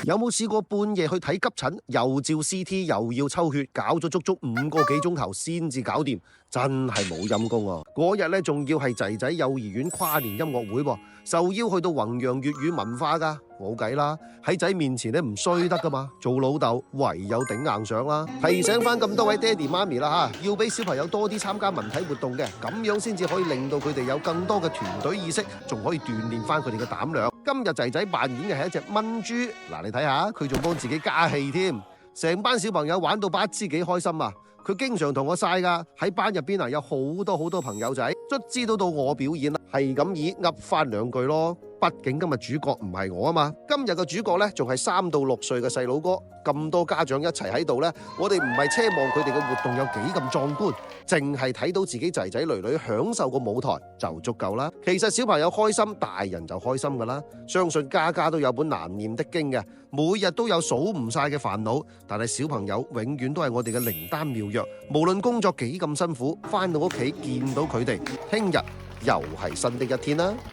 有冇試過半夜去睇急診，又照 CT 又要抽血，搞咗足足5個幾鐘頭先至搞掂，真係冇陰功啊！嗰日咧仲要係仔仔幼兒園跨年音樂會喎，受邀去到弘揚粵語文化㗎，冇計啦！喺仔面前咧唔衰得㗎嘛，做老豆唯有頂硬上啦。提醒翻咁多位爹哋媽咪啦嚇，要俾小朋友多啲參加文體活動嘅，咁樣先至可以令到佢哋有更多嘅團隊意識，仲可以鍛鍊翻佢哋嘅膽量。今日仔仔扮演嘅係一隻蚊豬，嗱你睇下，佢仲幫自己加戲添，成班小朋友玩到不知幾開心啊！佢經常同我晒㗎，喺班入邊有好多朋友仔，卒之到我表演啦，係咁以噏翻2句咯。畢竟今日主角唔係我啊嘛，今日嘅主角呢，仲係3到6歲嘅細佬哥，咁多家長一齊喺度呢，我哋唔係奢望佢哋嘅活動有幾咁壯觀，淨係睇到自己仔仔女女享受個舞台就足夠啦。其實小朋友開心，大人就開心㗎啦。相信家家都有本難念的經嘅，每日都有數唔晒嘅煩惱，但係小朋友永遠都係我哋嘅靈丹妙藥。無論工作幾咁辛苦，返到屋企見到佢哋，聽日又係新的一天啦。